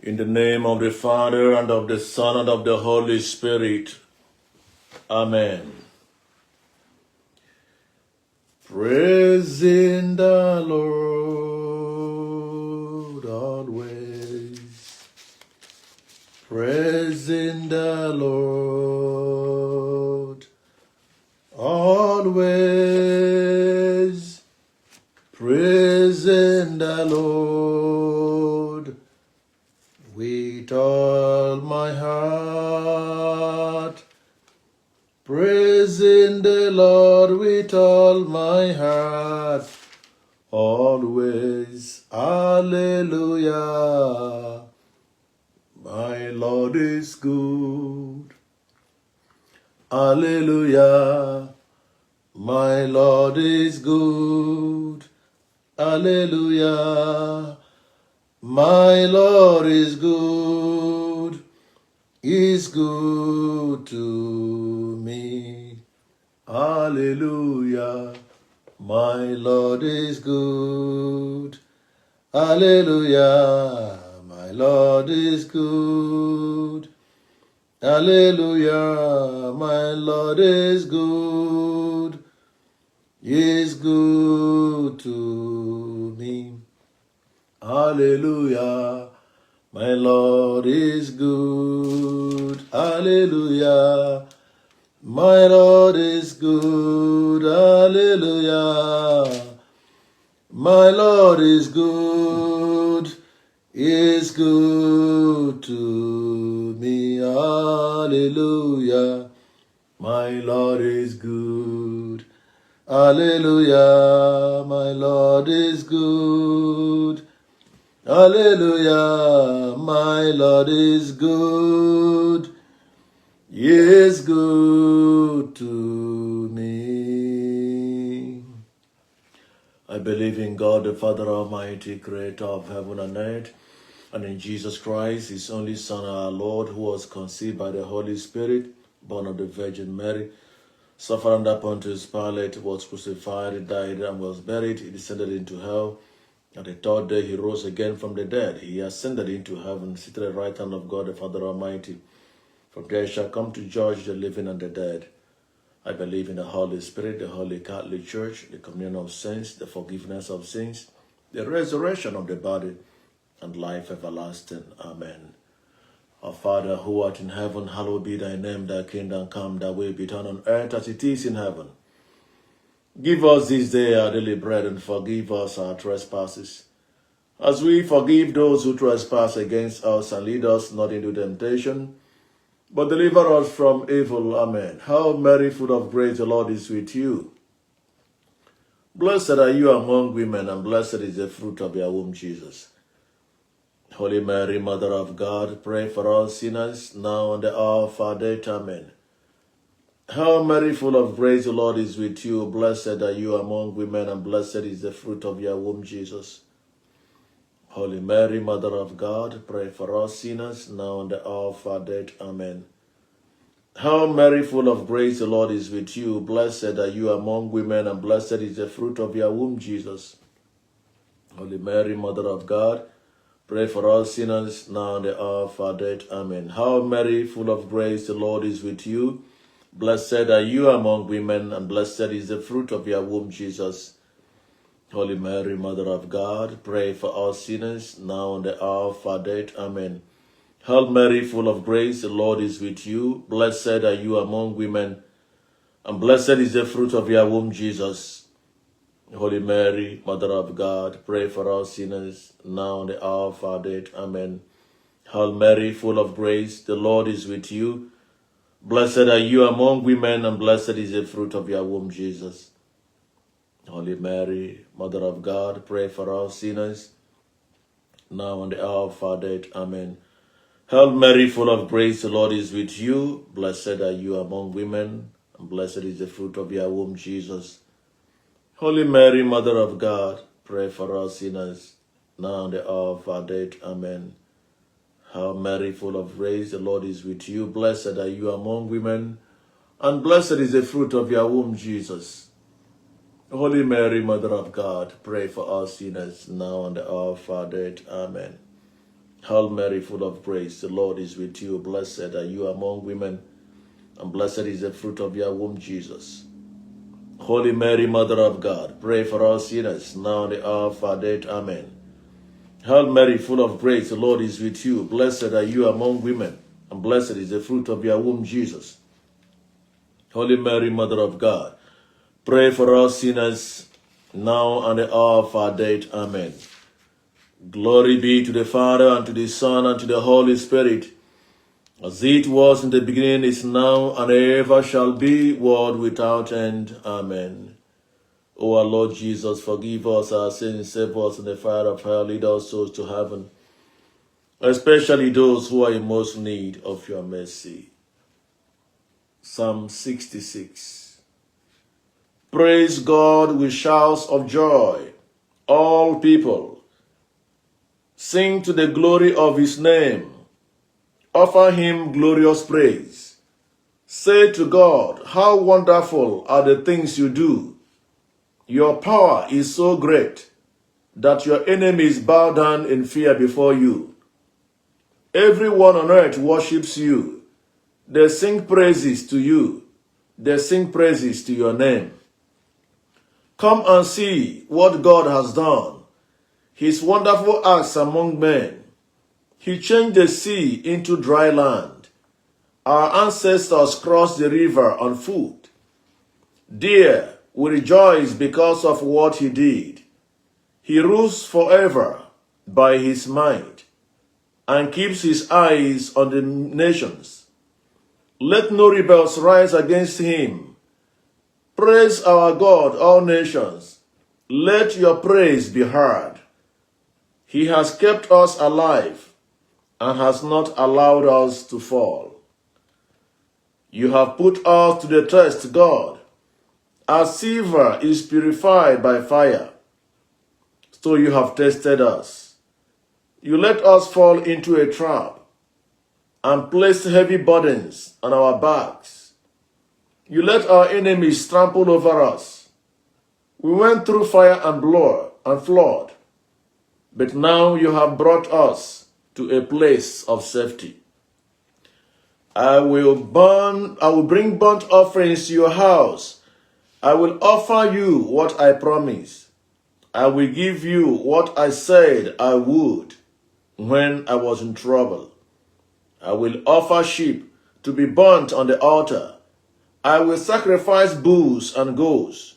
In the name of the Father, and of the Son, and of the Holy Spirit. Amen. Praising the Lord always. Praising the Lord always. Praising the Lord with all my heart. Praising the Lord with all my heart. Always. Hallelujah. My Lord is good. Hallelujah. My Lord is good. Hallelujah. My Lord is good. Is good to me. Hallelujah. My Lord is good. Hallelujah. My Lord is good. Hallelujah. My Lord is good. Is good to me. Hallelujah. My Lord is good. Hallelujah. My Lord is good. Hallelujah. My Lord is good. Is good to me. Hallelujah. My Lord is good. Hallelujah. My Lord is good. Hallelujah, my Lord is good. He is good to me. I believe in God, the Father Almighty, creator of heaven and earth, and in Jesus Christ, his only Son, our Lord, who was conceived by the Holy Spirit, born of the Virgin Mary, suffered under Pontius Pilate, was crucified, died, and was buried. He descended into hell. On the third day, he rose again from the dead. He ascended into heaven, seated at the right hand of God, the Father Almighty. From there he shall come to judge the living and the dead. I believe in the Holy Spirit, the Holy Catholic Church, the communion of saints, the forgiveness of sins, the resurrection of the body, and life everlasting. Amen. Our Father, who art in heaven, hallowed be thy name. Thy kingdom come, thy will be done on earth as it is in heaven. Give us this day our daily bread, and forgive us our trespasses, as we forgive those who trespass against us, and lead us not into temptation, but deliver us from evil. Amen. Hail Mary, full of grace, the Lord is with you. Blessed are you among women, and blessed is the fruit of your womb, Jesus. Holy Mary, Mother of God, pray for us sinners, now and the hour of our death. Amen. Hail Mary, full of grace, the Lord is with you. Blessed are you among women, and blessed is the fruit of your womb, Jesus. Holy Mary, Mother of God, pray for us sinners, now and the hour of our death. Amen. Hail Mary, full of grace, the Lord is with you. Blessed are you among women, and blessed is the fruit of your womb, Jesus. Holy Mary, Mother of God, pray for us sinners, now and the hour of our death. Amen. Hail Mary, full of grace, the Lord is with you. Blessed are you among women, and blessed is the fruit of your womb, Jesus. Holy Mary, Mother of God, pray for us sinners, now and the hour of our death. Amen. Hail Mary, full of grace, the Lord is with you. Blessed are you among women, and blessed is the fruit of your womb, Jesus. Holy Mary, Mother of God, pray for us sinners, now and the hour of our death. Amen. Hail Mary, full of grace, the Lord is with you. Blessed are you among women, and blessed is the fruit of your womb, Jesus. Holy Mary, Mother of God, pray for us sinners, now and the hour of our death. Amen. Hail Mary, full of grace, the Lord is with you. Blessed are you among women, and blessed is the fruit of your womb, Jesus. Holy Mary, Mother of God, pray for us sinners, now and the hour of our death. Amen. Hail Mary, full of grace, the Lord is with you. Blessed are you among women, and blessed is the fruit of your womb, Jesus. Holy Mary, Mother of God, pray for us sinners, now and the hour of our death. Amen. Hail Mary, full of grace, the Lord is with you. Blessed are you among women, and blessed is the fruit of your womb, Jesus. Holy Mary, Mother of God, pray for us sinners, now and the hour of our death. Amen. Hail Mary, full of grace, the Lord is with you. Blessed are you among women, and blessed is the fruit of your womb, Jesus. Holy Mary, Mother of God, pray for us sinners, now and the hour of our death. Amen. Glory be to the Father, and to the Son, and to the Holy Spirit, as it was in the beginning, is now, and ever shall be, world without end. Amen. O our Lord Jesus, forgive us our sins, save us in the fire of hell, lead our souls to heaven, especially those who are in most need of your mercy. Psalm 66. Praise God with shouts of joy, all people. Sing to the glory of his name. Offer him glorious praise. Say to God, how wonderful are the things you do. Your power is so great that your enemies bow down in fear before you. Everyone on earth worships you. They sing praises to you. They sing praises to your name. Come and see what God has done, his wonderful acts among men. He changed the sea into dry land. Our ancestors crossed the river on foot. Dear, we rejoice because of what he did. He rules forever by his might and keeps his eyes on the nations. Let no rebels rise against him. Praise our God, all nations. Let your praise be heard. He has kept us alive and has not allowed us to fall. You have put us to the test, God. As silver is purified by fire, so you have tested us. You let us fall into a trap and placed heavy burdens on our backs. You let our enemies trample over us. We went through fire and blood and flood, but now you have brought us to a place of safety. I will bring burnt offerings to your house. I will offer you what I promised. I will give you what I said I would when I was in trouble. I will offer sheep to be burnt on the altar. I will sacrifice bulls and goats,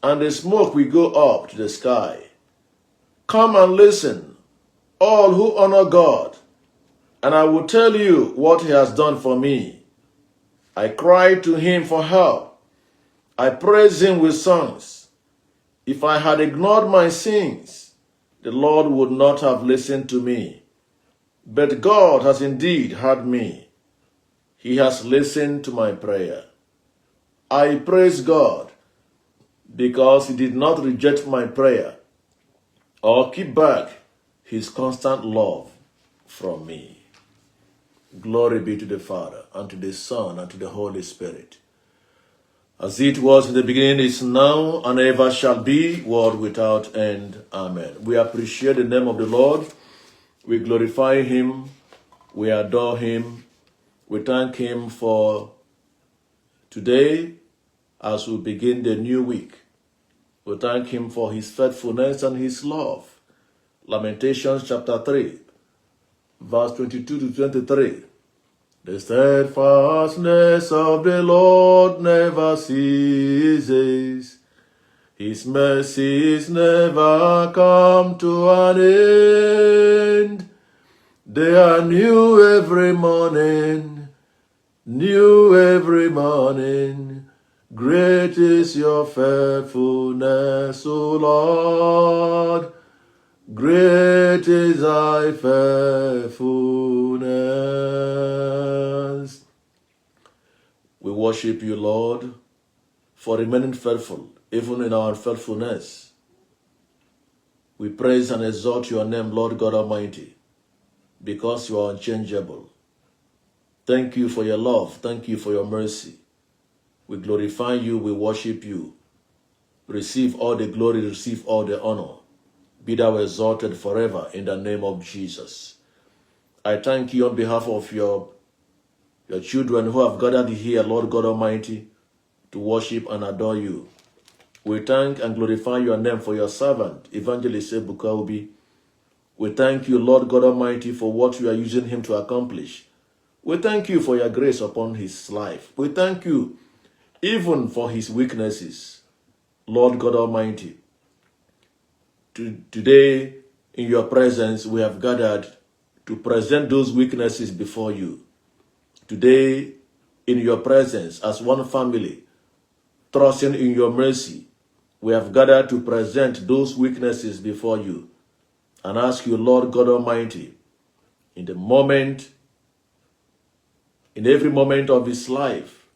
and the smoke will go up to the sky. Come and listen, all who honor God, and I will tell you what he has done for me. I cried to him for help. I praised him with songs. If I had ignored my sins, the Lord would not have listened to me. But God has indeed heard me. He has listened to my prayer. I praise God because he did not reject my prayer or keep back his constant love from me. Glory be to the Father, and to the Son, and to the Holy Spirit. As it was in the beginning, is now, and ever shall be, world without end. Amen. We appreciate the name of the Lord. We glorify him. We adore him. We thank him for today as we begin the new week. We thank him for his faithfulness and his love. Lamentations chapter 3, verse 22 to 23. The steadfastness of the Lord never ceases. His mercies never come to an end. They are new every morning, new every morning. Great is your faithfulness, O Lord. Great is thy faithfulness. We worship you, Lord, for remaining faithful, even in our unfaithfulness. We praise and exalt your name, Lord God Almighty, because you are unchangeable. Thank you for your love. Thank you for your mercy. We glorify you. We worship you. Receive all the glory. Receive all the honor. Be thou exalted forever in the name of Jesus. I thank you on behalf of your children who have gathered here, Lord God Almighty, to worship and adore you. We thank and glorify your name for your servant, Evangelist Ebuka Obi. We thank you, Lord God Almighty, for what you are using him to accomplish. We thank you for your grace upon his life. We thank you even for his weaknesses, Lord God Almighty. Today, in your presence, we have gathered to present those weaknesses before you. Today, in your presence, as one family, trusting in your mercy, we have gathered to present those weaknesses before you and ask you, Lord God Almighty, in every moment of his life,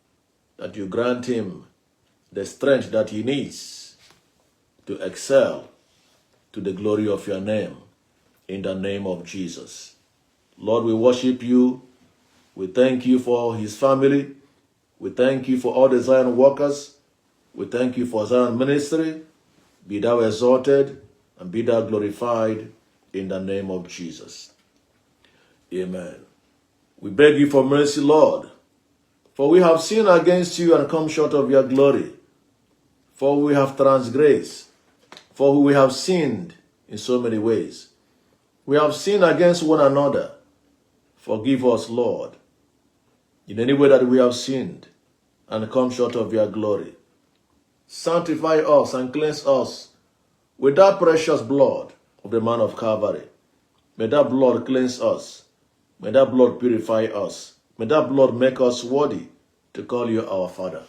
that you grant him the strength that he needs to excel to the glory of your name, in the name of Jesus. Lord, we worship you. We thank you for his family. We thank you for all the Zion workers. We thank you for Zion ministry. Be thou exalted and be thou glorified in the name of Jesus. Amen. We beg you for mercy, Lord, for we have sinned against you and come short of your glory. For we have transgressed, for we have sinned in so many ways. We have sinned against one another. Forgive us, Lord, in any way that we have sinned and come short of your glory. Sanctify us and cleanse us with that precious blood of the man of Calvary. May that blood cleanse us. May that blood purify us. May that blood make us worthy to call you our Father.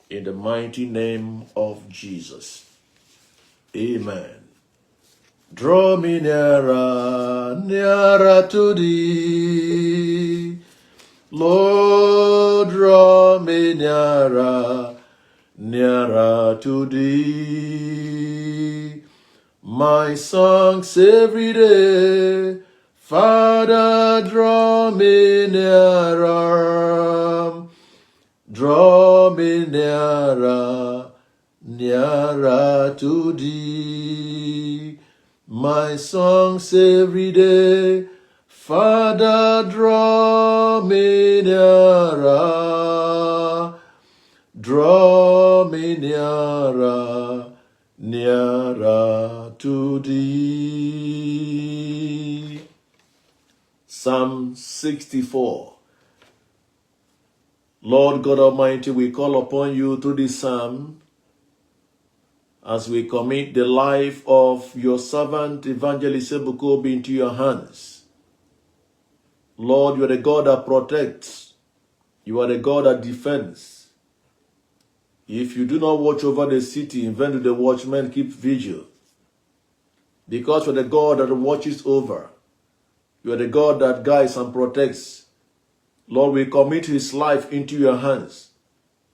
In the mighty name of Jesus. Amen. Draw me nearer, nearer to thee. Lord, draw me nearer, nearer to thee. My songs every day, Father, draw me nearer. Draw me nearer, nearer to thee. My songs every day, Father, draw me nearer. Draw me nearer, nearer to thee. Psalm 64. Lord God Almighty, we call upon you through this psalm as we commit the life of your servant Evangelist Ebuka Obi into your hands. Lord, you are the God that protects. You are the God that defends. If you do not watch over the city, in vain do the watchmen keep vigil. Because you are the God that watches over. You are the God that guides and protects. Lord, we commit his life into your hands,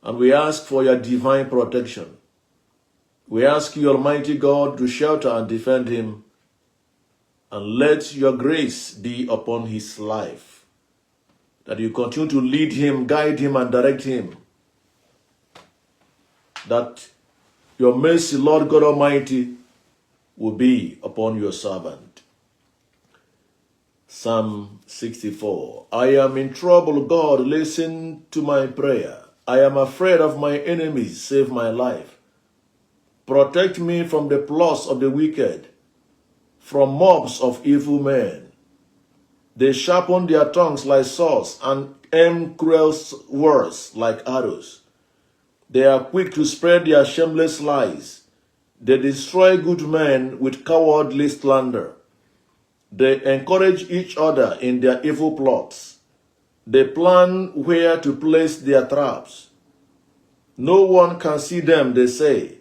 and we ask for your divine protection. We ask you, Almighty God, to shelter and defend him, and let your grace be upon his life, that you continue to lead him, guide him, and direct him, that your mercy, Lord God Almighty, will be upon your servant. Psalm 64. I am in trouble, God, listen to my prayer. I am afraid of my enemies, save my life. Protect me from the plots of the wicked, from mobs of evil men. They sharpen their tongues like swords and aim cruel words like arrows. They are quick to spread their shameless lies. They destroy good men with cowardly slander. They encourage each other in their evil plots. They plan where to place their traps. No one can see them, they say.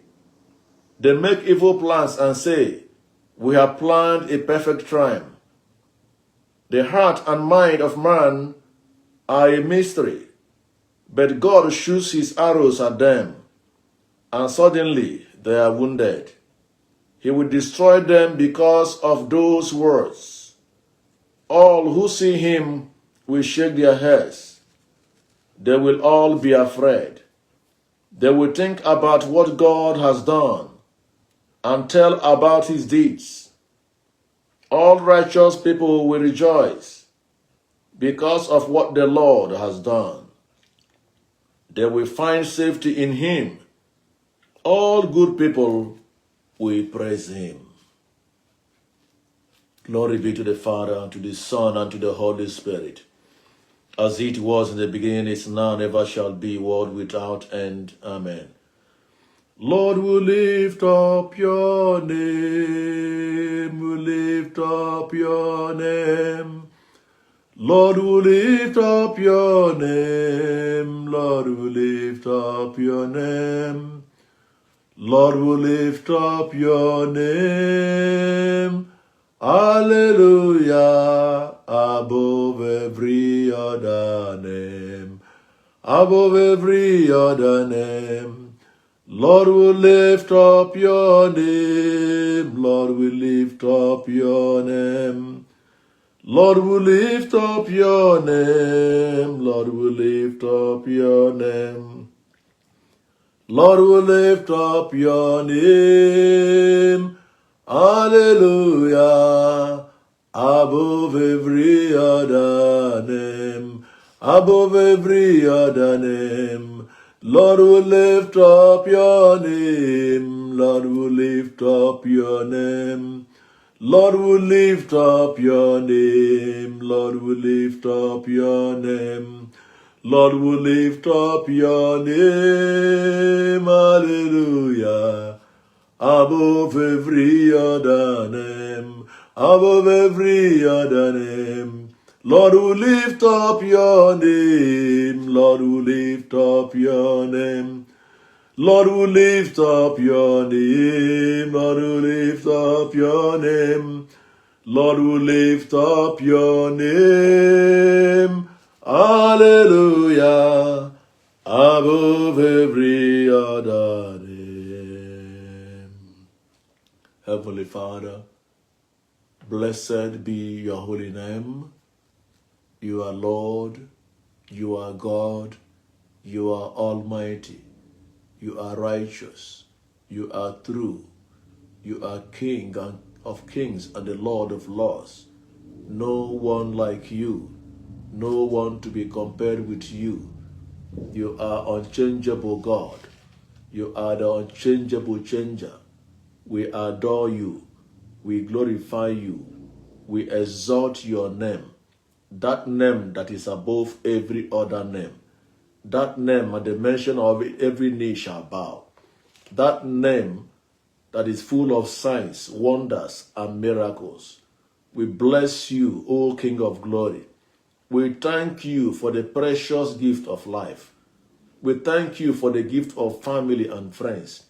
They make evil plans and say, we have planned a perfect crime. The heart and mind of man are a mystery, but God shoots his arrows at them, and suddenly they are wounded. He will destroy them because of those words. All who see him will shake their heads. They will all be afraid. They will think about what God has done and tell about his deeds. All righteous people will rejoice because of what the Lord has done. They will find safety in him. All good people will praise him. Glory be to the Father, and to the Son, and to the Holy Spirit, as it was in the beginning, is now, and ever shall be, world without end. Amen. Lord, we lift up your name, we lift up your name. Lord, we lift up your name, Lord, we lift up your name. Lord, we lift up your name. Hallelujah, above every other name, above every other name. Lord, we lift up your name, Lord, we lift up your name. Lord, we lift up your name, Lord, we lift up your name. Lord, we lift up your name. Hallelujah, above every other name, above every other name. Lord, we lift up your name, Lord, we lift up your name. Lord, we lift up your name, Lord, we lift up your name. Lord, we lift up your name, hallelujah, above every other name, above every other name. Lord, we lift up your name, Lord, we lift up your name. Lord, we lift up your name, Lord, we lift up your name. Lord, we lift up your name. Hallelujah, above every other name. Heavenly Father, blessed be your holy name. You are Lord, you are God, you are almighty, you are righteous, you are true, you are King of kings and the Lord of lords. No one like you, no one to be compared with you. You are unchangeable God. You are the unchangeable changer. We adore you. We glorify you. We exalt your name. That name that is above every other name. That name at the mention of it, every knee shall bow. That name that is full of signs, wonders, and miracles. We bless you, O King of glory. We thank you for the precious gift of life. We thank you for the gift of family and friends.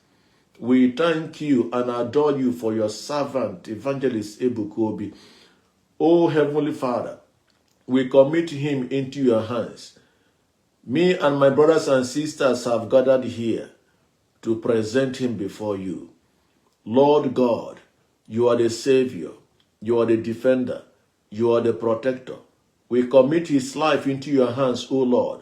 We thank you and adore you for your servant, Evangelist Ebuka Obi. O Heavenly Father, we commit him into your hands. Me and my brothers and sisters have gathered here to present him before you. Lord God, you are the Savior, you are the defender, you are the protector. We commit his life into your hands, O Lord,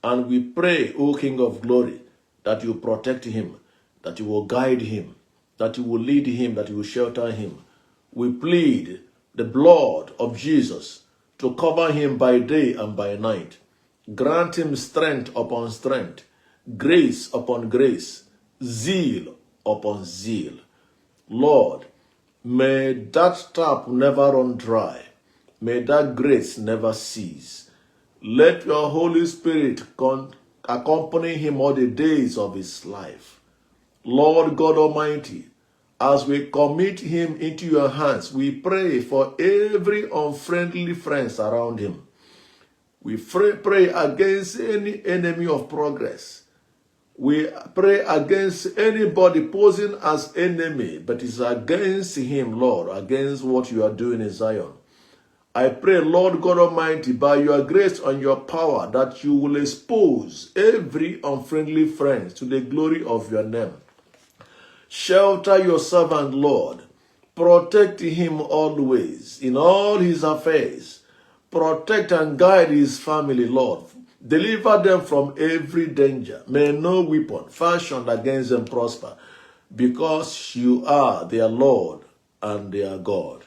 and we pray, O King of glory, that you protect him, that you will guide him, that you will lead him, that you will shelter him. We plead the blood of Jesus to cover him by day and by night. Grant him strength upon strength, grace upon grace, zeal upon zeal. Lord, may that tap never run dry. May that grace never cease. Let your Holy Spirit accompany him all the days of his life. Lord God Almighty, as we commit him into your hands, we pray for every unfriendly friends around him. We pray against any enemy of progress. We pray against anybody posing as enemy, but is against him, Lord, against what you are doing in Zion. I pray, Lord God Almighty, by your grace and your power, that you will expose every unfriendly friend to the glory of your name. Shelter your servant, Lord. Protect him always in all his affairs. Protect and guide his family, Lord. Deliver them from every danger. May no weapon fashioned against them prosper, because you are their Lord and their God.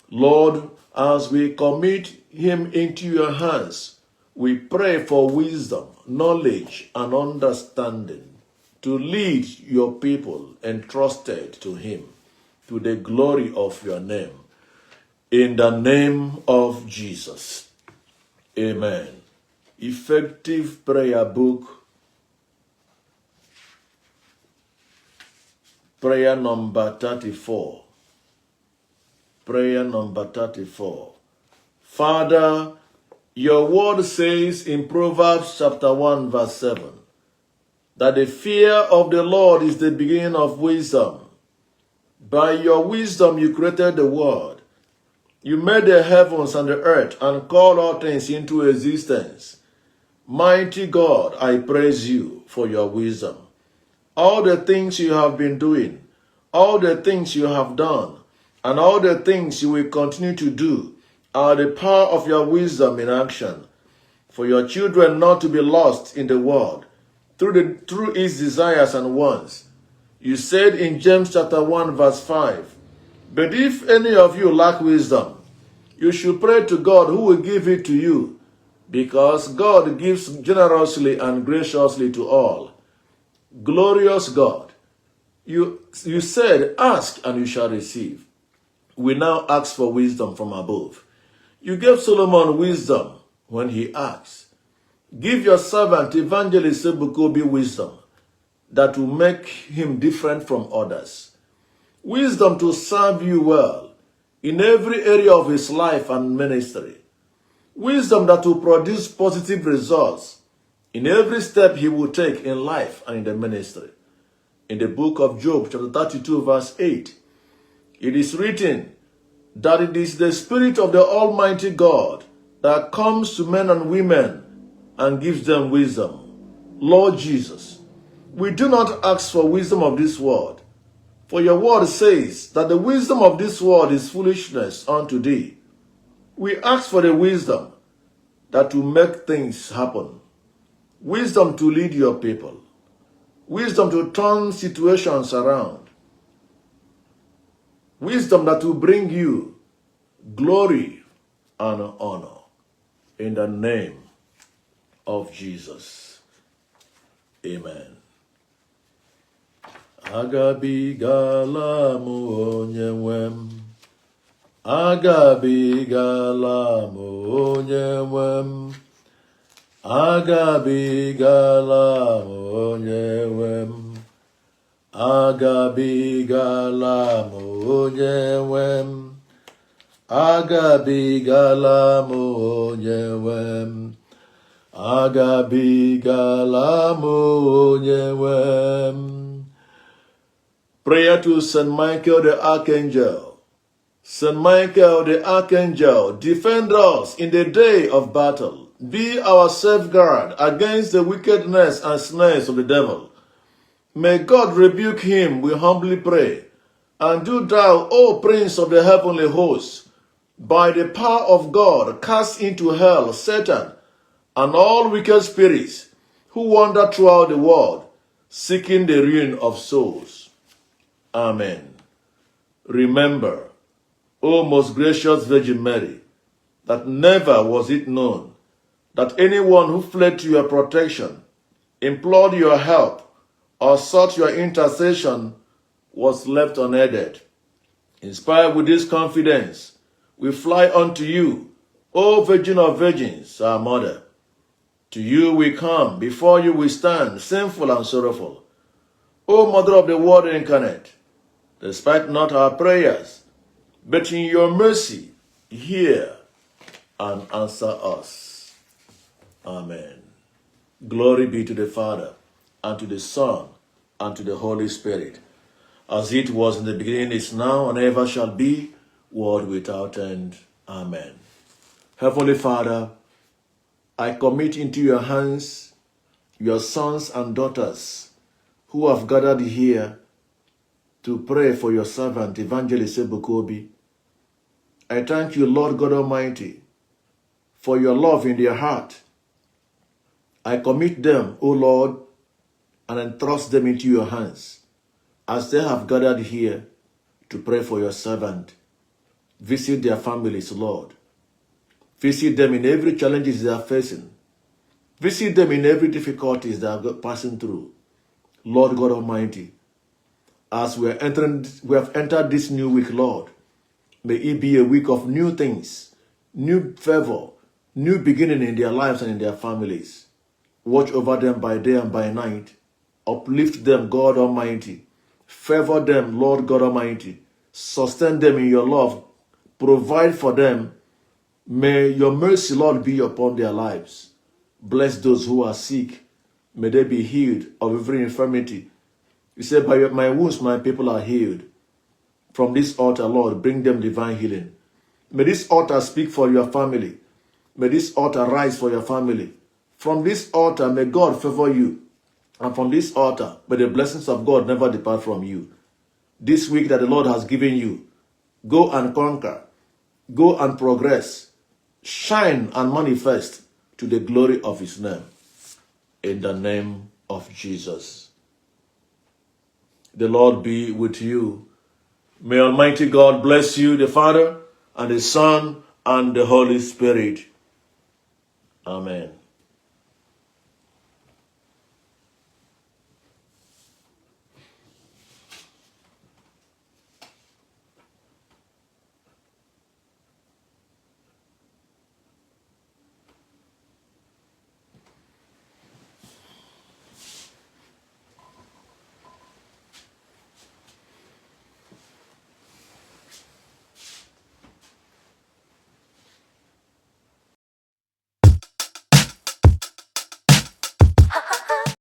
Lord, as we commit him into your hands. We pray for wisdom, knowledge, and understanding to lead your people entrusted to him to the glory of your name. In the name of Jesus. Amen. Effective prayer book. Prayer number 34. Prayer number 34. Father, your word says in Proverbs chapter 1 verse 7 that the fear of the Lord is the beginning of wisdom. By your wisdom you created the world. You made the heavens and the earth and called all things into existence. Mighty God, I praise you for your wisdom. All the things you have been doing, all the things you have done, and all the things you will continue to do are the power of your wisdom in action. For your children not to be lost in the world through its desires and wants. You said in James chapter 1 verse 5, but if any of you lack wisdom, you should pray to God who will give it to you, because God gives generously and graciously to all. Glorious God, you said, ask and you shall receive. We now ask for wisdom from above. You gave Solomon wisdom when he asked. Give your servant Evangelist Ebuka Obi wisdom that will make him different from others. Wisdom to serve you well in every area of his life and ministry. Wisdom that will produce positive results in every step he will take in life and in the ministry. In the book of Job, chapter 32, verse 8, it is written that it is the Spirit of the Almighty God that comes to men and women and gives them wisdom. Lord Jesus, we do not ask for wisdom of this world, for your word says that the wisdom of this world is foolishness unto thee. We ask for the wisdom that will make things happen. Wisdom to lead your people. Wisdom to turn situations around. Wisdom that will bring you glory and honor. In the name of Jesus. Amen. Agabigala mu onye nwe m. Agabigala mu onye nwe m. Agabigala mu onye nwe m. Agabigala mu onye nwe m. Agabigala mu onye nwe m. Agabigala mu onye nwe m. Prayer to Saint Michael the Archangel. Saint Michael the Archangel, defend us in the day of battle. Be our safeguard against the wickedness and snares of the devil. May God rebuke him, we humbly pray. And do thou, O Prince of the heavenly hosts, by the power of God, cast into hell Satan and all wicked spirits who wander throughout the world, seeking the ruin of souls. Amen. Remember, O most gracious Virgin Mary, that never was it known that anyone who fled to your protection, implored your help, or sought your intercession was left unaided. Inspired with this confidence, we fly unto you, O Virgin of Virgins, our Mother. To you we come, before you we stand, sinful and sorrowful. O Mother of the Word incarnate, despite not our prayers, but in your mercy, hear and answer us. Amen. Glory be to the Father, and to the Son, and to the Holy Spirit, as it was in the beginning, is now, and ever shall be, world without end. Amen. Heavenly Father, I commit into your hands your sons and daughters who have gathered here to pray for your servant, Evangelist Ebuka Obi. I thank you, Lord God Almighty, for your love in their heart. I commit them, O Lord, and entrust them into your hands as they have gathered here to pray for your servant. Visit their families, Lord. Visit them in every challenges they are facing. Visit them in every difficulties they are passing through. Lord God Almighty, as we have entered this new week, Lord, may it be a week of new things, new favor, new beginning in their lives and in their families. Watch over them by day and by night. Uplift them, God Almighty. Favor them, Lord God Almighty. Sustain them in your love. Provide for them. May your mercy, Lord, be upon their lives. Bless those who are sick. May they be healed of every infirmity. You said, by my wounds, my people are healed. From this altar, Lord, bring them divine healing. May this altar speak for your family. May this altar rise for your family. From this altar, may God favor you. And from this altar, may the blessings of God never depart from you. This week that the Lord has given you, go and conquer. Go and progress. Shine and manifest to the glory of his name. In the name of Jesus. The Lord be with you. May Almighty God bless you, the Father, and the Son, and the Holy Spirit. Amen.